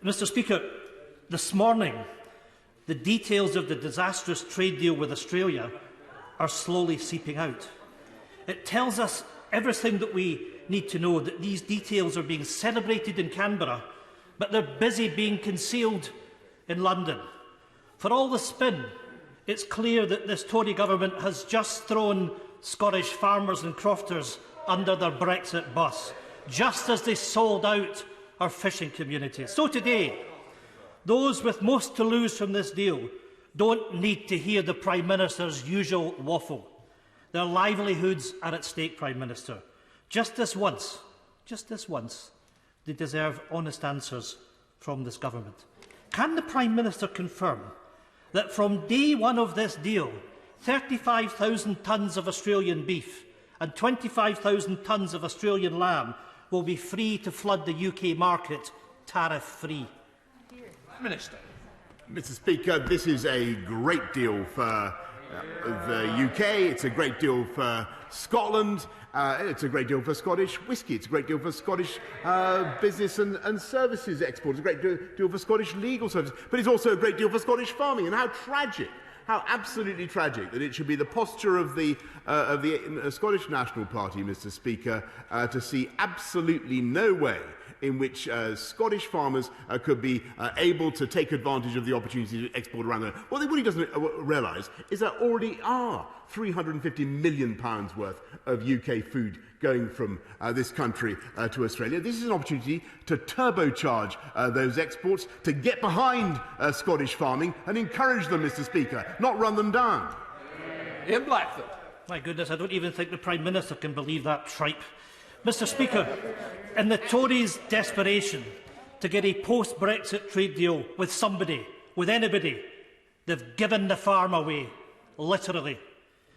Mr Speaker, this morning, the details of the disastrous trade deal with Australia are slowly seeping out. It tells us everything that we need to know, that these details are being celebrated in Canberra, but they're busy being concealed in London. For all the spin, it's clear that this Tory government has just thrown Scottish farmers and crofters under their Brexit bus, just as they sold out our fishing communities. So today, those with most to lose from this deal don't need to hear the Prime Minister's usual waffle. Their livelihoods are at stake, Prime Minister. Just this once, they deserve honest answers from this government. Can the Prime Minister confirm that from day one of this deal, 35,000 tonnes of Australian beef and 25,000 tonnes of Australian lamb will be free to flood the UK market tariff-free? Minister. Mr Speaker, this is a great deal for the UK, it's a great deal for Scotland, it's a great deal for Scottish whisky, it's a great deal for Scottish business and services exports, it's a great deal for Scottish legal services, but it's also a great deal for Scottish farming. And how tragic, how absolutely tragic that it should be the posture of the Scottish National Party, Mr Speaker, to see absolutely no way in which Scottish farmers could be able to take advantage of the opportunity to export around the world. What he doesn't realise is there already are £350 million worth of UK food going from this country to Australia. This is an opportunity to turbocharge those exports, to get behind Scottish farming and encourage them, Mr Speaker, not run them down. Ian Blackford. My goodness, I don't even think the Prime Minister can believe that tripe. Mr Speaker, in the Tories' desperation to get a post-Brexit trade deal with somebody, with anybody, they've given the farm away, literally.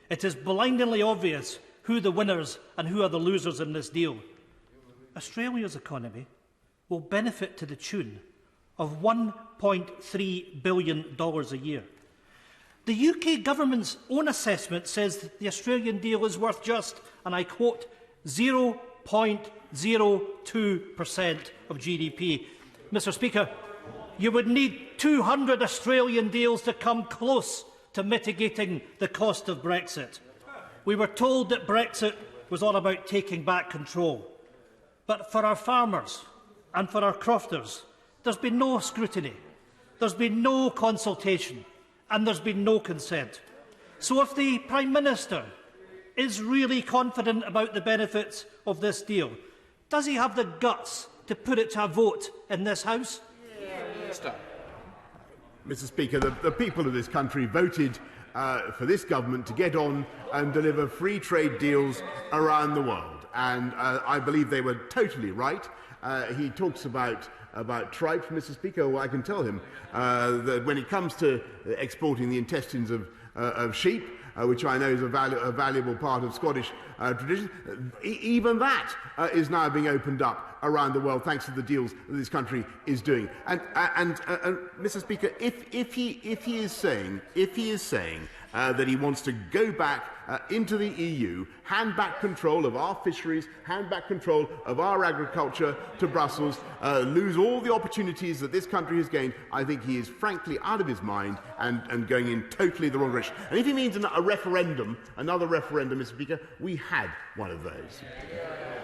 It is blindingly obvious who the winners and who are the losers in this deal. Australia's economy will benefit to the tune of $1.3 billion a year. The UK government's own assessment says that the Australian deal is worth just, and I quote, 0.02% of GDP. Mr Speaker, you would need 200 Australian deals to come close to mitigating the cost of Brexit. We were told that Brexit was all about taking back control. But for our farmers and for our crofters, there's been no scrutiny, there's been no consultation, and there's been no consent. So if the Prime Minister is really confident about the benefits of this deal, does he have the guts to put it to a vote in this House? Mr Speaker, the people of this country voted for this government to get on and deliver free trade deals around the world. And I believe they were totally right. He talks about tripe, Mr Speaker. Well, I can tell him that when it comes to exporting the intestines of sheep, which I know is a valuable part of Scottish tradition, even that is now being opened up around the world thanks to the deals that this country is doing. And Mr Speaker, if he is saying that he wants to go back into the EU, hand back control of our fisheries, hand back control of our agriculture to Brussels, lose all the opportunities that this country has gained, I think he is frankly out of his mind and going in totally the wrong direction. And if he means a referendum, another referendum, Mr Speaker, we had one of those.